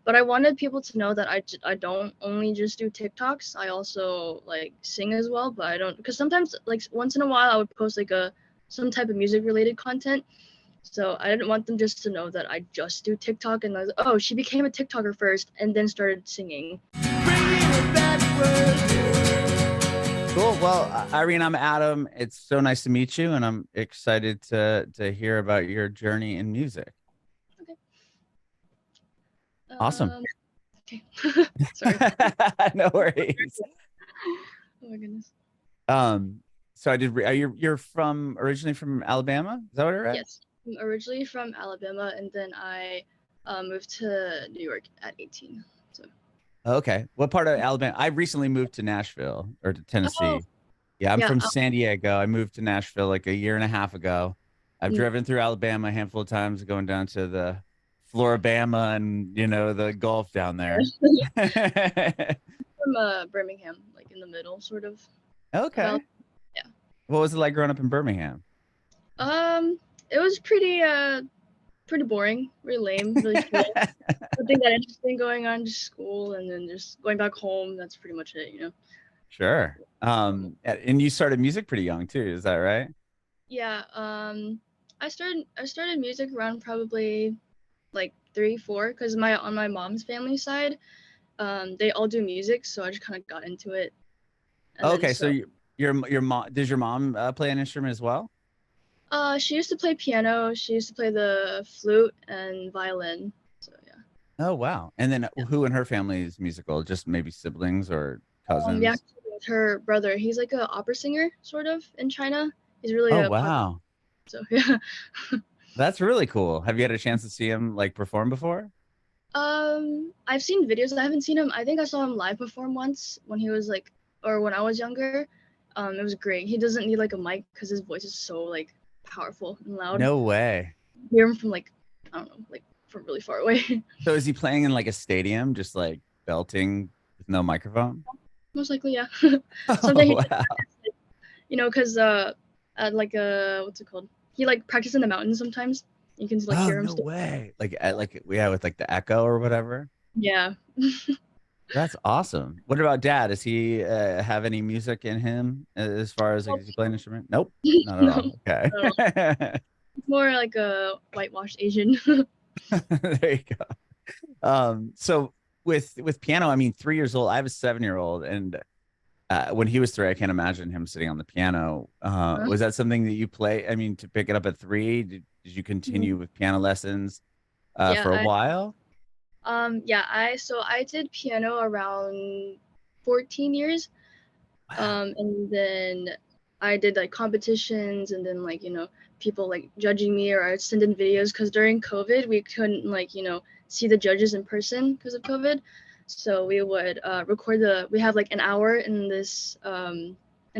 But I wanted people to know that I don't only just do TikToks. I also like sing as well, but I don't, because sometimes like once in a while I would post like some type of music related content. So I didn't want them just to know that I just do TikTok, and I was, oh, she became a TikToker first and then started singing. Cool. Well, Irene, I'm Adam. It's so nice to meet you, and I'm excited to hear about your journey in music. Okay. Awesome. Okay. Sorry. No worries. Oh my goodness. So I did. You're from originally from Alabama? Is that what I read? Yes, I'm originally from Alabama, and then I moved to New York at 18. So. Okay. What part of Alabama? I recently moved to Nashville or to Oh, Tennessee. Yeah, I'm yeah. from San Diego. I moved to Nashville like a year and a half ago. I've driven through Alabama a handful of times, going down to the Floribama and the Gulf down there. From Birmingham, like in the middle, sort of. About, Okay. yeah. What was it like growing up in Birmingham? It was pretty boring, really lame, really chill. Nothing that interesting going on, just school, and then just going back home. That's pretty much it. Sure. And you started music pretty young too, is that right? Yeah. I started music around probably like 3, 4, because on my mom's family side, they all do music, so I just kind of got into it, and then Okay, so so. your mom does your mom play an instrument as well? She used to play piano. She used to play the flute and violin. So yeah. Oh wow. And then Yeah. who in her family is musical? Just maybe siblings or Yeah. cousins? With her brother, he's like a opera singer, sort of, in China. He's really Oh a popular. wow. So yeah. That's really cool. Have you had a chance to see him like perform before? I've seen videos. I haven't seen him. I think I saw him live perform once when he was like, or when I was younger. It was great. He doesn't need like a mic because his voice is so like powerful and loud. No way. You hear him from like, I don't know, like from really far away. So is he playing in like a stadium, just like belting with no microphone? Most likely, yeah. Sometimes he Oh just, wow. because at like what's it called? He like practice in the mountains sometimes. You can like Oh hear him no still. way. Like yeah, with like the echo or whatever. Yeah. That's awesome. What about dad? Does he have any music in him as far as like Nope. does he play an instrument? Nope, not at No, all. Okay. no. It's more like a whitewashed Asian. There you go. So with piano, I mean, 3 years old. I have a 7 year old, and when he was 3, I can't imagine him sitting on the piano. Was that something that you play? I mean, to pick it up at 3, did you continue with piano lessons Yeah, for a while? yeah, I did piano around 14 years. Wow. And then I did like competitions, and then like, people like judging me, or I'd send in videos, because during COVID we couldn't like, see the judges in person because of COVID. So we would we have like an hour in the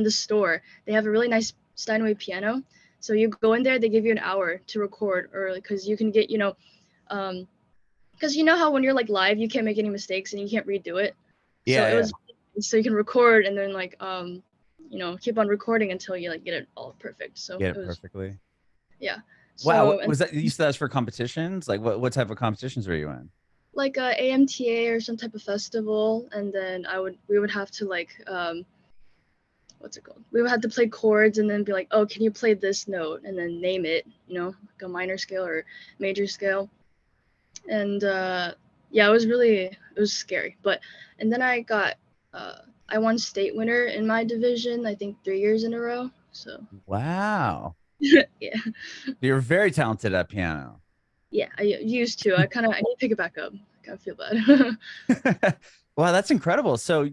store. They have a really nice Steinway piano. So you go in there, they give you an hour to record, or because you can get, um, because you know how when you're like live, you can't make any mistakes and you can't redo it. So Yeah, it yeah. was, so you can record, and then like keep on recording until you like get it all perfect. So Get it it was, perfectly. yeah. Wow. So, and Was that you said that was for competitions? Like what type of competitions were you in? like AMTA or some type of festival, and then we would have to like what's it called? We would have to play chords and then be like, oh, can you play this note, and then name it, like a minor scale or major scale. And yeah, it was scary. But and then uh I won state winner in my division, I think 3 years in a row. So Wow. yeah. You're very talented at piano. Yeah, I used to. I need to pick it back up. I kind of feel bad. Wow, that's incredible. So,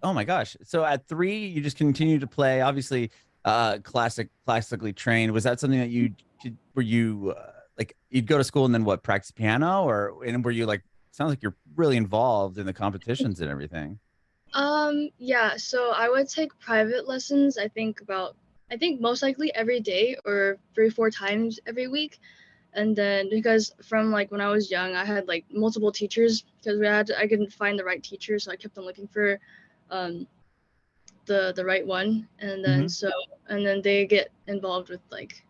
oh my gosh. So at 3, you just continue to play, obviously, classically trained. Was that something that were you like you'd go to school and then what, practice piano, and were you like, sounds like you're really involved in the competitions and everything. Yeah, so I would take private lessons, I think most likely every day, or 3, 4 times every week. And then because from like when I was young, I had like multiple teachers, because I couldn't find the right teacher, so I kept on looking for um the right one. And then Hmm. they get involved with like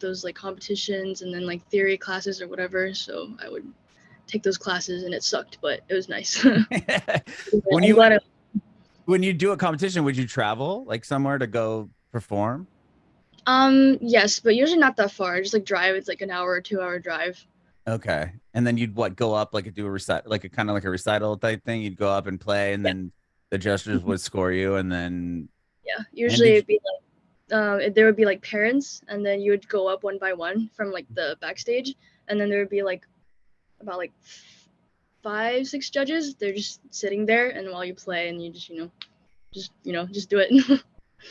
those like competitions, and then like theory classes or whatever. So I would take those classes, and it sucked, but it was nice. when I'm you glad. when you do a competition, would you travel like somewhere to go perform? Yes, but usually not that far. Just like drive. It's like an hour or 2 hour drive. Okay. And then you'd what go up like do a recital like a kind of like a recital type thing. You'd go up and play and Yeah. then the judges would score you and then Yeah. and Usually did you, it'd be there would be like parents, and then you would go up one by one from like the backstage, and then there would be like about like 5, 6 judges. They're just sitting there, and while you play, and you just do it.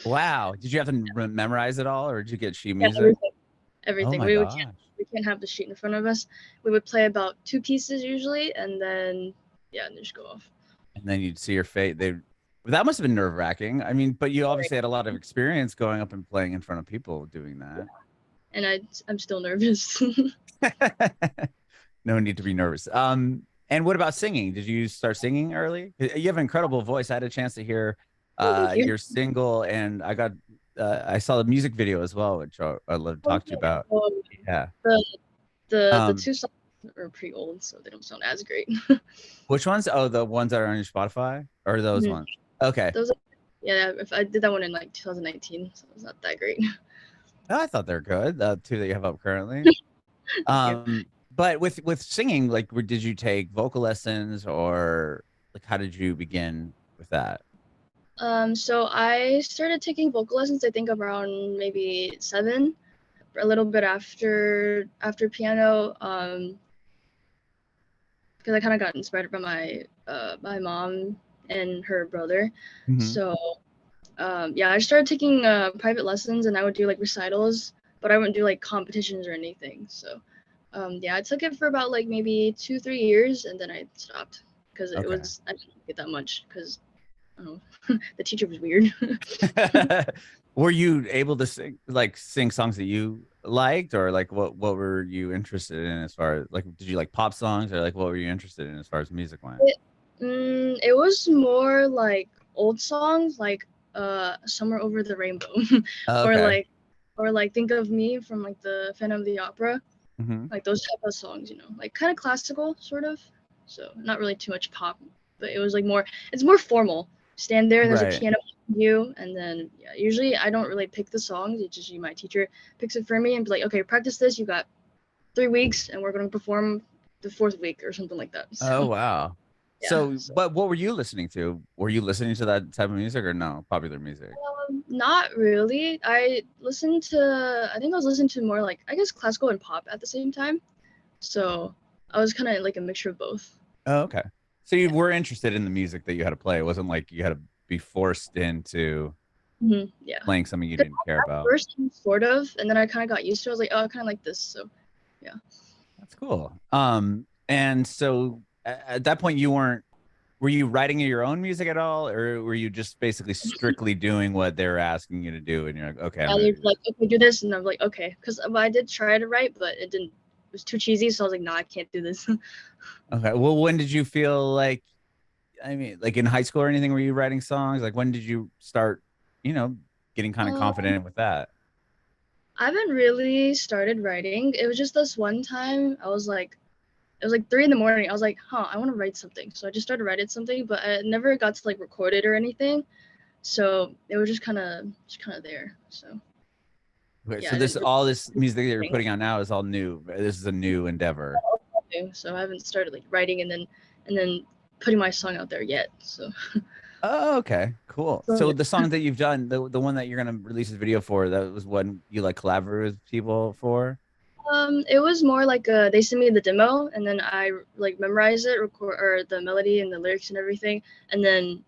wow. Did you have to memorize it all or did you get sheet Yeah, music? Oh everything. my gosh. We can't have the sheet in front of us. We would play about 2 pieces usually, and then yeah, and then just go off. And then you'd see your fate. They that must have been nerve-wracking. I mean, but you Like, obviously had a lot of experience going up and playing in front of people doing that. and I'm still nervous. No need to be nervous. And what about singing? Did you start singing early? You have an incredible voice. I had a chance to hear Oh, thank you. your single, and I saw the music video as well, which I'd love to Oh, talk to you yeah. about. Yeah. The the Um, 2 songs are pretty old, so they don't sound as great. which ones? Oh, the ones that are on your Spotify, or those Mhm. ones? Okay. Those, yeah, if I did that one in like 2019, so it's not that great. Oh, I thought they're good. The two that you have up currently. Thank you. But with singing, like, did you take vocal lessons, or like, how did you begin with that? So I started taking vocal lessons, I think around maybe 7, a little bit after piano, because I kind of got inspired by my mom and her brother. Mhm. So yeah, I started taking private lessons, and I would do like recitals, but I wouldn't do like competitions or anything. So yeah, I took it for about like maybe 2, 3 years, and then I stopped because Okay. I didn't get that much because I don't know, the teacher was weird. Were you able to sing songs that you liked, or like what were you interested in as far as like did you like pop songs, or like what were you interested in as far as music went? It was more like old songs, like "Somewhere Over the Rainbow," or Okay. like, "Think of Me" from like the Phantom of the Opera, Hmm. like those type of songs, like kind of classical sort of. So not really too much pop, but it was like it's more formal. Stand there and there's a Right. piano behind you, and then yeah, usually I don't really pick the songs. It's just my teacher picks it for me and be like, okay, practice this. You got 3 weeks, and we're gonna perform the fourth week or something like that. Oh So wow. yeah. So, So but what were you listening to? Were you listening to that type of music or no? Popular music. not really. I think I was listening to more like I guess classical and pop at the same time. So I was kind of like a mixture of both. Oh, okay. So you Yeah. were interested in the music that you had to play. It wasn't like you had to be forced into Yeah. playing something you 'Cause didn't care at about. first, sort of, and then I kind of got used to it. I was like, oh, I kind of like this. So yeah. That's cool. And so at that point you weren't were you writing your own music at all, or were you just basically strictly doing what they were asking you to do and you're like, okay, I'm Yeah, gonna they're do like, this. okay, do this, and I'm like, okay, because I did try to write, but it didn't. It was too cheesy, so I was like, nah, I can't do this. Okay. Well, when did you feel like I mean, like in high school or anything, were you writing songs? Like when did you start, you know, getting kind of um, confident with that? I haven't really started writing. It was just this one time. It was like 3 in the morning. I was like, huh, I want to write something. So I just started writing something, but I never got to like record it or anything. So it was just kind of there. So Okay, yeah, so I this didn't all this music that you're really putting out now is all new. This is a new endeavor. do. So I haven't started like writing and then putting my song out there yet. So, Oh, okay, cool. so So yeah. the song that you've done, the one that you're gonna release a video for, that was one you like collaborated with people for. It was more like they sent me the demo, and then I like memorize it, record or the melody and the lyrics and everything, and then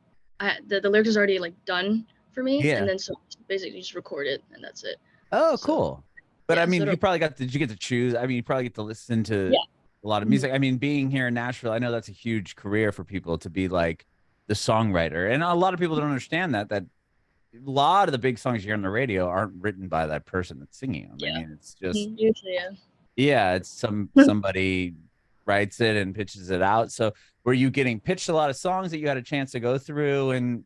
the lyrics is already like done for me, and Yeah. then so basically just record it, and that's it. Oh, So cool. But I yeah, mean, you probably got did you get to choose? I mean, you probably get to listen to yeah. a lot of Mhm. music. I mean, being here in Nashville, I know that's a huge career for people to be like the songwriter. And a lot of people don't understand that a lot of the big songs you hear on the radio aren't written by that person that's singing them. I Yeah. mean, it's just Usually, yeah. yeah, it's somebody writes it and pitches it out. So were you getting pitched a lot of songs that you had a chance to go through and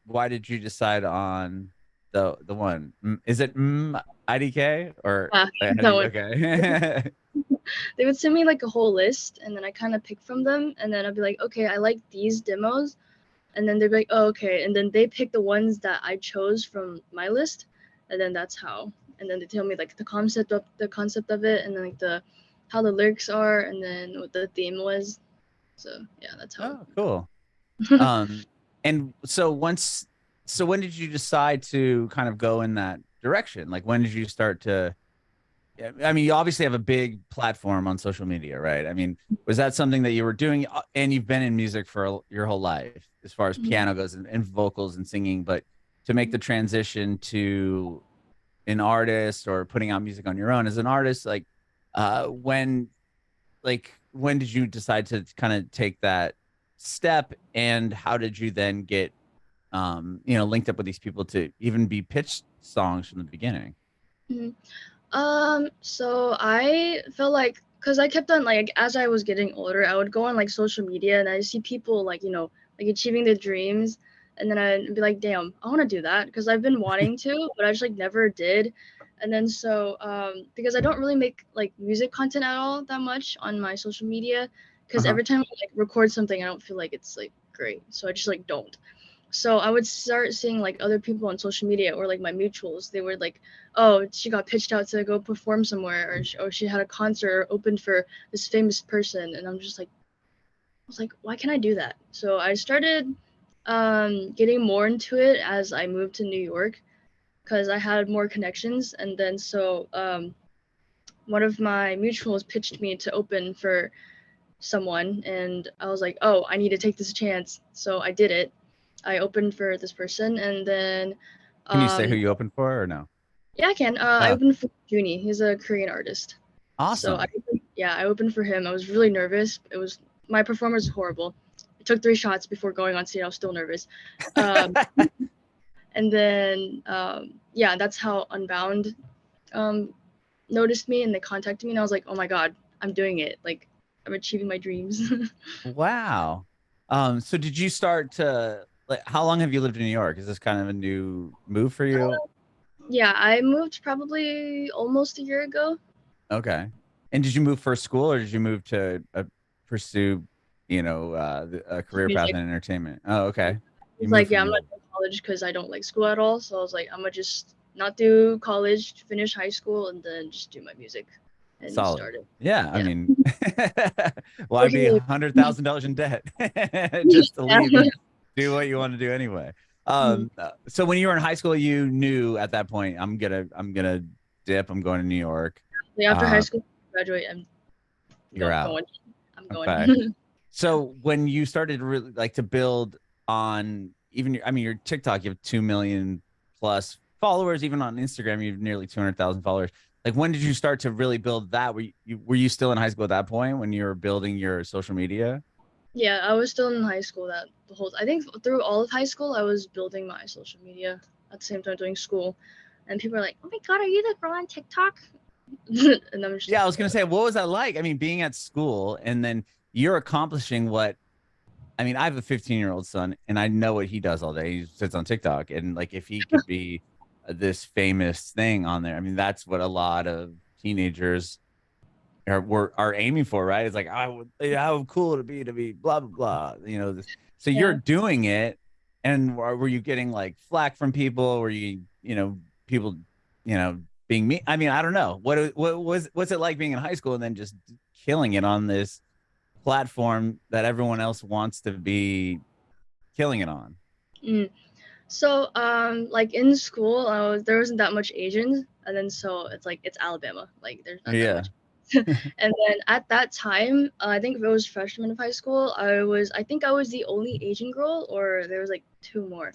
why did you decide on the one. Is it IDK or Yeah, how do that you, one. okay? They would send me like a whole list, and then I kind of pick from them, and then I'd be like, okay, I like these demos, and then they'd be like, oh, okay, and then they pick the ones that I chose from my list, and then that's how. And then they tell me like the concept of it, and then like the how the lyrics are, and then what the theme was. So yeah, that's how. Oh, cool. Um, and so when did you decide to kind of go in that direction? Like, when did you start to? Yeah, I mean, you obviously have a big platform on social media, right? I mean, was that something that you were doing? And you've been in music for your whole life, as far as Mhm. piano goes and vocals and singing, but to make the transition to an artist or putting out music on your own as an artist, when when did you decide to kind of take that step, and how did you then get linked up with these people to even be pitched songs from the beginning? Mhm. So I felt like, cause I kept on like as I was getting older, I would go on like social media and I see people like like achieving their dreams, and then I'd be like, damn, I want to do that because I've been wanting to, but I just like never did. And then so because I don't really make like music content at all that much on my social media, because Uh-huh. every time I like record something, I don't feel like it's like great, so I just like don't. So I would start seeing like other people on social media or like my mutuals. They were like, "Oh, she got pitched out to go perform somewhere, or she had a concert open for this famous person," and I'm just like, I was like, "Why can't I do that?" So I started getting more into it as I moved to New York because I had more connections, and then so one of my mutuals pitched me to open for someone, and I was like, "Oh, I need to take this chance," so I did it. I opened for this person, and then, Can you say who um, you opened for or no? yeah, I can. I Oh, opened for JUNNY. He's a Korean artist. So awesome. yeah, I opened for him. I was really nervous. It was my performance was horrible. I took 3 shots before going on stage. I was still nervous. Um, and then yeah, that's how Unbound um, noticed me and they contacted me, and I was like, oh my god, I'm doing it. Like I'm achieving my dreams. Wow. So did you start to like how long have you lived in New York? Is this kind of a new move for you? Yeah, I moved probably almost a year ago. Okay. And did you move for school or did you move to pursue, a career path Music. in entertainment? Oh, okay. You It's moved like, for yeah, I'm not music. doing college because I don't like school at all. So I was like, I'm gonna just not do college, finish high school, and then just do my music and Solid. start it. Yeah, I Yeah. mean, well, I'd be Working $100,000 in debt just to yeah. leave and do what you want to do anyway. So when you were in high school, you knew at that point, I'm gonna dip. I'm going to New York. Like after high Uh, school, graduate, I'm you're out. going. I'm Okay. going. So when you started to really like to build on even I mean your TikTok, you have 2 million plus followers. Even on Instagram, you have nearly 200,000 followers. Like when did you start to really build that? Were you still in high school at that point when you were building your social media? Yeah, I was still in high school that the whole. I think through all of high school, I was building my social media at the same time doing school, and people are like, "Oh my god, are you the girl on TikTok?" And I'm just Yeah, like, I was "Yeah." gonna say, what was that like? I mean, being at school and then you're accomplishing what I mean, I have a 15-year-old son and I know what he does all day. He sits on TikTok and like if he could be this famous thing on there, I mean, that's what a lot of teenagers are aiming for, right? It's like I would how cool it be to be blah blah blah. So you're Yeah. doing it, and were you getting like flack from people? Were people being me? I mean, I don't know what's it like being in high school and then just killing it on this platform that everyone else wants to be killing it on. Mm. So, like in school, there wasn't that much Asians, and then so it's like it's Alabama, like there's not that Yeah, much. And then at that time, I think if it was freshman of high school, I think I was the only Asian girl, or there was like two more.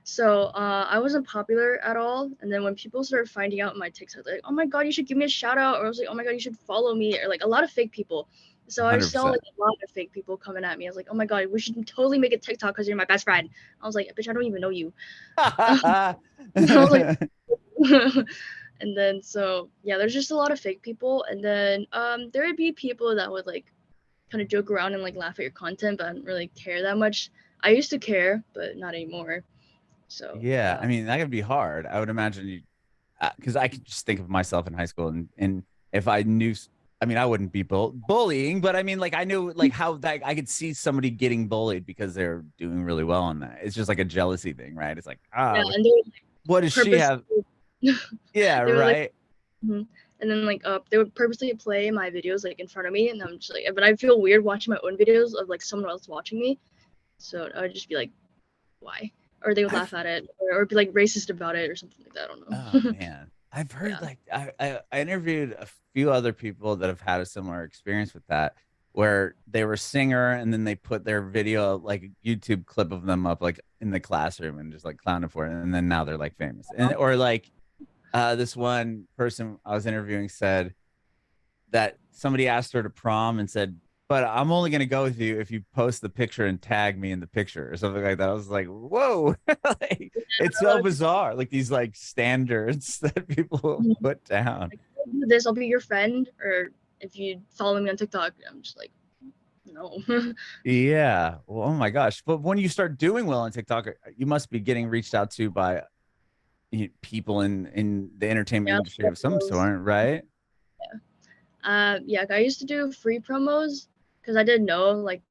So I wasn't popular at all. And then when people started finding out my TikTok, they're like, "Oh my god, you should give me a shout out," or I was like, "Oh my god, you should follow me," or like a lot of fake people. So I saw 100%. like a lot of fake people coming at me. I was like, "Oh my god, we should totally make a TikTok because you're my best friend." I was like, "Bitch, I don't even know you." I was like, and then so yeah, there's just a lot of fake people, and then there would be people that would like kind of joke around and like laugh at your content, but I didn't really care that much. I used to care, but not anymore. So Yeah, yeah. I mean that could be hard. I would imagine you, because I could just think of myself in high school, and if I knew, I mean, I wouldn't be bullying, but I mean, like I knew like how that I could see somebody getting bullied because they're doing really well on that. It's just like a jealousy thing, right? It's like, Yeah, ah, and they would what does she purposely have? Yeah, they were like, right. and then like they would purposely play my videos like in front of me, and I'm just like, but I feel weird watching my own videos of like someone else watching me, so I would just be like, why? Or they would laugh I've at it, or be like racist about it, or something like that. I don't Oh know. man, I've heard Yeah. like I interviewed a few other people that have had a similar experience with that, where they were a singer and then they put their video like a YouTube clip of them up like in the classroom and just like clowning for it, and then now they're like famous. And or like this one person I was interviewing said that somebody asked her to prom and said, "But I'm only going to go with you if you post the picture and tag me in the picture," or something like that. I was like, "Whoa!" Like, it's A so lot of people bizarre, like these like standards that people put down. like, do this, I'll be your friend, or if you follow me on TikTok, I'm just like, no. Yeah. Well, oh my gosh. But when you start doing well on TikTok, you must be getting reached out to by people in the entertainment Yeah, industry of some sort, right? yeah, I used to do free promos because I didn't know like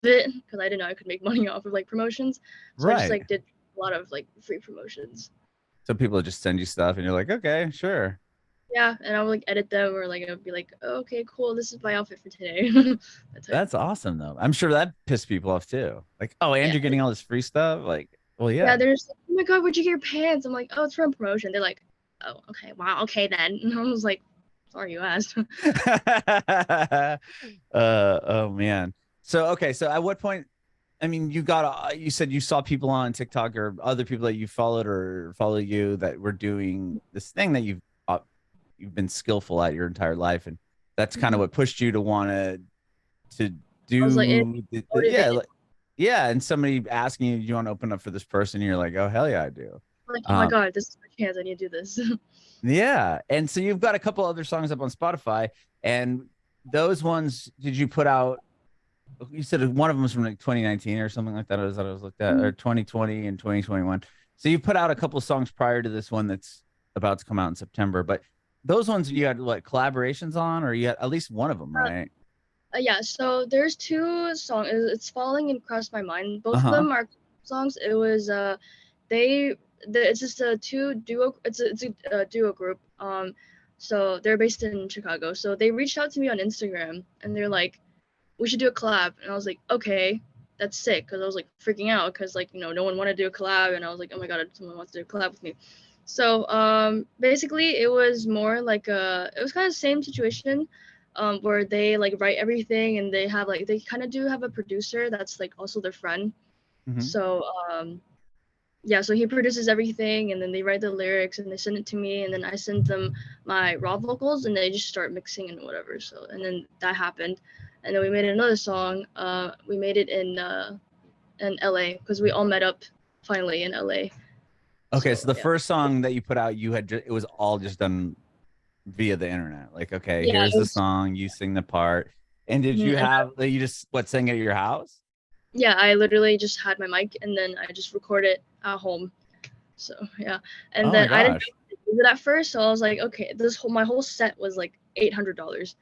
it because I didn't know I could make money off of like promotions. So I just Right. like did a lot of like free promotions. So people just send you stuff and you're like, okay, sure. Yeah, and I would like edit them or like I would be like, oh, okay, cool, this is my outfit for today. That type. That's awesome though. I'm sure that pissed people off too. Like, oh, and Yeah. you're getting all this free stuff. Like, well, Yeah, yeah. they're just like, oh my god, where'd you get your pants? I'm like, oh, it's from promotion. They're like, oh, okay, wow, okay then. And I was like, sorry you asked. Oh man. So okay, so at what point, I mean, you got you said you saw people on TikTok or other people that you followed or follow you that were doing this thing that you've been skillful at your entire life, and that's kind of Mhm. what pushed you to want to I was like, it do yeah, motivated. yeah, and somebody asking you, do you want to open up for this person? You're like, oh hell yeah, I do. Like, oh my Um, god, this is my chance. I need to do this. yeah, and so you've got a couple other songs up on Spotify, and those ones, did you put out? You said one of them was from like 2019 or something like that. I was looked at, or 2020 and 2021. So you put out a couple songs prior to this one that's about to come out in September. But those ones you had what collaborations on, or you had at least one of them, right? Yeah, so there's two songs. It's Falling and Cross My Mind. Uh Both of huh. them are songs. It was they it's just a two duo. It's a duo group. So they're based in Chicago. So they reached out to me on Instagram and they're like, we should do a collab. And I was like, okay, that's sick. Because I was like freaking out because like no one wanted to do a collab, and I was like, oh my god, someone wants to do a collab with me. So basically it was more like it was kind of the same situation where they like write everything and they have like they kind of do have a producer that's like also their friend. Mm-hmm. So yeah, so he produces everything and then they write the lyrics and they send it to me and then I send them my raw vocals and they just start mixing and whatever. So and then that happened, and then we made another song. We made it in LA because we all met up finally in LA. Okay, so So the yeah. first song that you put out, it was all just done via the internet. Like, okay, Yeah, here's it the was. song, you sing the part. And did you And have you just what sing at your house? yeah, I literally just had my mic and then I just record it at home. So yeah, and Oh my then I didn't know gosh. how to use it at first, so I was like, okay, my whole set was like $800.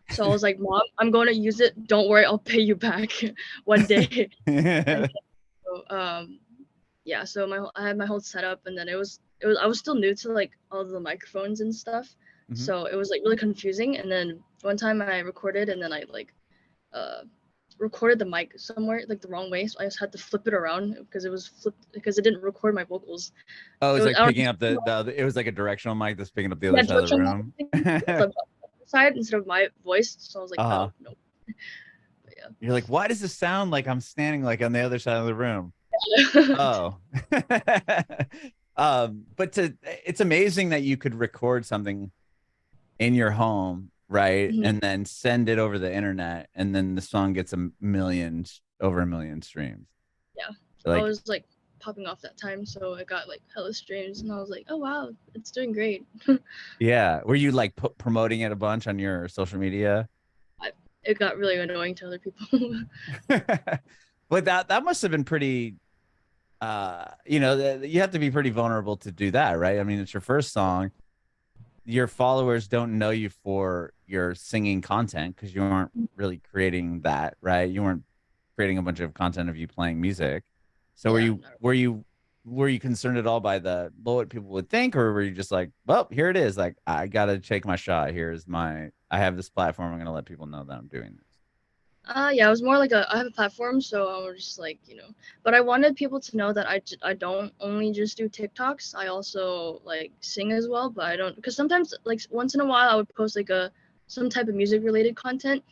So I was like, Mom, I'm going to use it. Don't worry, I'll pay you back one day. And so, yeah, so I had my whole setup, and then it was I was still new to like all the microphones and stuff, Mhm. so it was like really confusing. And then one time I recorded, and then I like uh recorded the mic somewhere like the wrong way, so I just had to flip it around because it was flipped because it didn't record my vocals. Oh, it It was was like I don't picking up it was like a directional mic that's picking up the other yeah, side of the directional room. thing with the side instead of my voice. So I was like, Uh-huh. oh no, but You're like, why does this sound like I'm standing like on the other side of the room? yeah. Oh. But it's amazing that you could record something in your home, right? Mhm. And then send it over the internet, and then the song gets over a million streams. Yeah, I Like, was like popping off that time, so I got like hella streams, and I was like, oh wow, it's doing great. yeah. Were you like promoting it a bunch on your social media? It got really annoying to other people. But that must have been pretty. you know, you have to be pretty vulnerable to do that, right? I mean, it's your first song. Your followers don't know you for your singing content because you aren't really creating that, right? You weren't creating a bunch of content of you playing music. So Yeah. were you concerned at all by the what people would think, or were you just like, well, here it is, like I gotta take my shot. Here's my I have this platform. I'm gonna let people know that I'm doing this. Yeah, it was more like I have a platform, so I was just like, but I wanted people to know that I don't only just do TikToks. I also like sing as well, but I don't, because sometimes like once in a while I would post like some type of music related content.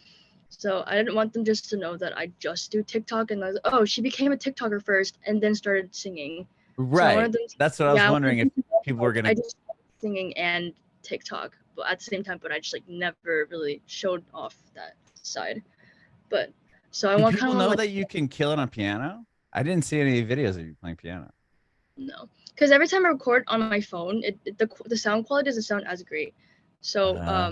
So I didn't want them just to know that I just do TikTok and I was, oh, she became a TikToker first and then started singing. So I Right. wanted them to, That's what I was yeah, I wanted wondering if them to know, people were like, gonna. I just started singing and TikTok, but at the same time, but I just like never really showed off that side. But so I Do want kind people of want know like, that you can kill it on piano? I didn't see any videos of you playing piano. no, because every time I record on my phone, the sound quality doesn't sound as great. So Uh,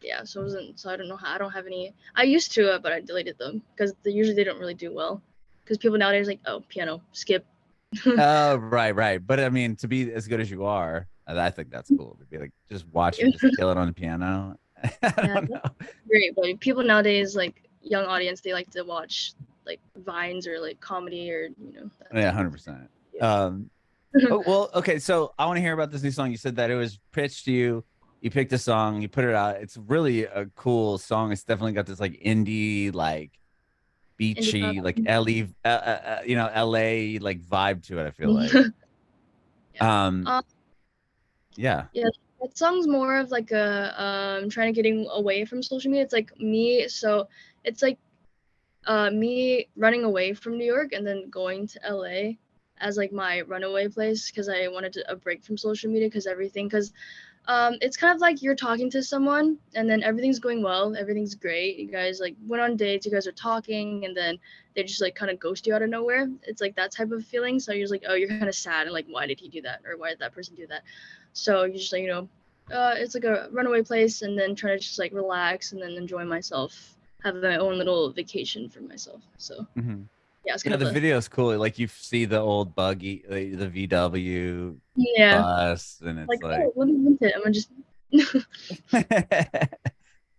yeah, so it wasn't, so I don't know how, I don't have any. I used to, but I deleted them because they don't really do well. Because people nowadays like, oh, piano, skip. oh, right, right. But I mean, to be as good as you are, I think that's cool to be like just watch you just kill it on the piano. I Yeah, don't that's know. great. But people nowadays, like young audience, they like to watch like vines or like comedy or that Yeah, type of 100%. video. Oh, well, okay. So I want to hear about this new song. You said that it was pitched to you. You picked a song, you put it out. It's really a cool song. It's definitely got this like indie, like Indie pop. beachy, like LE, you know, LA like vibe to it. I feel like. Yeah. Um, Um, yeah. yeah, that song's more of like a trying to getting away from social media. It's like me, so it's like me running away from New York and then going to LA as like my runaway place because I wanted a break from social media because it's kind of like you're talking to someone and then everything's going well, everything's great. You guys like went on dates, you guys are talking, and then they just like kind of ghost you out of nowhere. It's like that type of feeling. So you're just like, oh, you're kind of sad and like, why did he do that or why did that person do that? So you just like it's like a runaway place, and then try to just like relax and then enjoy myself, have my own little vacation for myself. So Hmm. yeah, it's kind Yeah, of the a video is cool. Like you see the old buggy, the VW yeah, bus, and it's like like. oh, let me rent it. I'm gonna just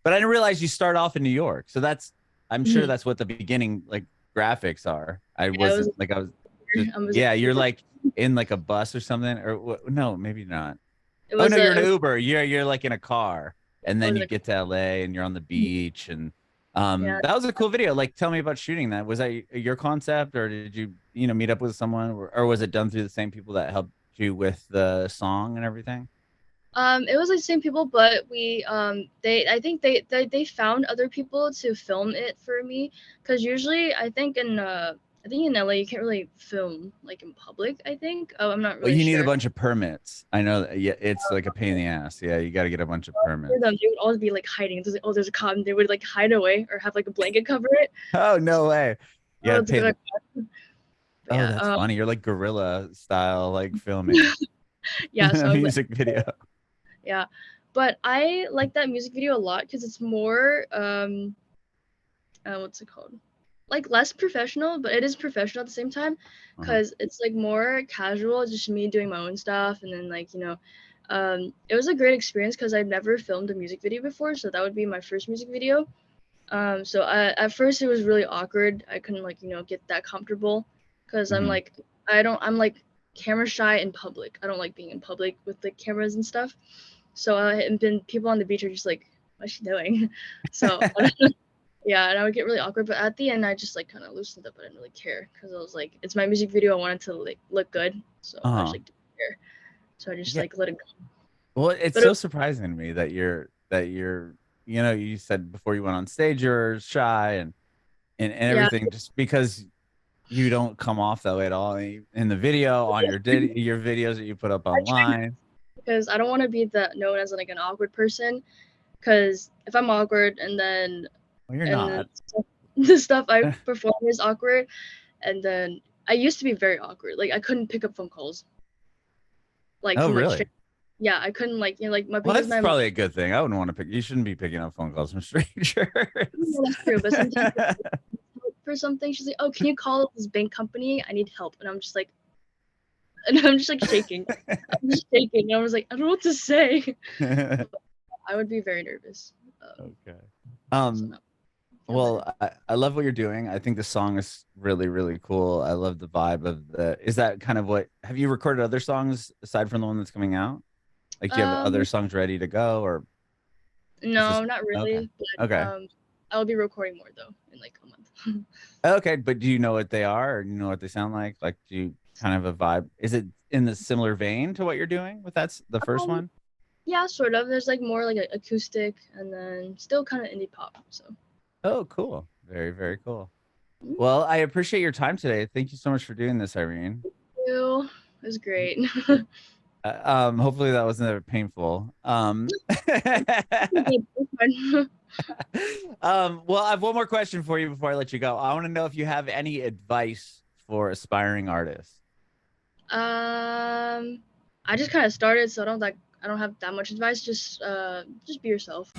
But I didn't realize you start off in New York. So that's I'm sure Mhm. that's what the beginning like graphics are. I Yeah, it was wasn't like I was just I was yeah, you're like in like a bus or something or no, maybe not. it Oh was no, you're a in it an was, Uber. You're like in a car and I then was you like get to LA and you're on the beach and yeah. that was a cool video. Like tell me about shooting that. Was that your concept or did you, you know, meet up with someone or was it done through the same people that helped you with the song and everything? It was like the same people, but we they I think they found other people to film it for me, because usually I think in LA you can't really film like in public. I think. Oh, I'm not Well, really you need a sure. bunch of permits. I know that. Yeah, it's like a pain in the ass. Yeah, you got to get a bunch of For permits. them, they would always be like hiding. It's like, oh, there's a cop, and they would like hide away or have like a blanket cover it. Oh, no way. You got Oh, to it's pay. like, but Oh, yeah, that's funny. You're like guerrilla style, like filming yeah. a So I was like, music video. yeah, but I like that music video a lot because it's more what's it called? Like less professional, but it is professional at the same time Uh-huh. because it's like more casual, just me doing my own stuff, and then like it was a great experience because I've never filmed a music video before, so that would be my first music video. So at first it was really awkward. I couldn't like get that comfortable because Hmm. I'm like camera shy in public. I don't like being in public with the cameras and stuff. So and then people on the beach are just like, what's she doing? So yeah, and I would get really awkward, but at the end, I just like kind of loosened up. I didn't really care because I was like, it's my music video. I wanted to like look good, so I just Uh-huh. like didn't care. So I just Yeah. like let it go. Well, it's But so surprising to me that you're, you know, you said before you went on stage you're shy and yeah, everything just because you don't come off that way at all in the video on your videos that you put up I try not online. because I don't want to be that known as like an awkward person. Because if I'm awkward Well, you're and then not. the stuff I perform is awkward, and then I used to be very awkward. Like I couldn't pick up phone calls like Oh, from like really? straight. Yeah, I couldn't like like my Well, because that's my mom. probably a good thing. I wouldn't want to pick. You shouldn't be picking up phone calls from strangers. Yeah, that's true, but sometimes for something. She's like, "Oh, can you call this bank company? I need help." And I'm just like shaking. I'm just shaking. And I was like, I don't know what to say. I would be very nervous. Okay. So no, Well, I love what you're doing. I think the song is really, really cool. I love the vibe of the. Is that kind of what? Have you recorded other songs aside from the one that's coming out? Like, do you have other songs ready to go, or is this no, not okay? really. But Okay. I'll be recording more though in like a month. Okay, but do you know what they are, or do you know what they sound like? Like, do you kind of a vibe? Is it in the similar vein to what you're doing with that's the first one? Yeah, sort of. There's like more like acoustic and then still kind of indie pop. So. Oh, cool. Very, very cool. Well, I appreciate your time today. Thank you so much for doing this, Irene. Thank you. It was great. Hopefully that wasn't painful. Well, I have one more question for you before I let you go. I want to know if you have any advice for aspiring artists. I just kind of started, so I don't have that much advice. Just be yourself.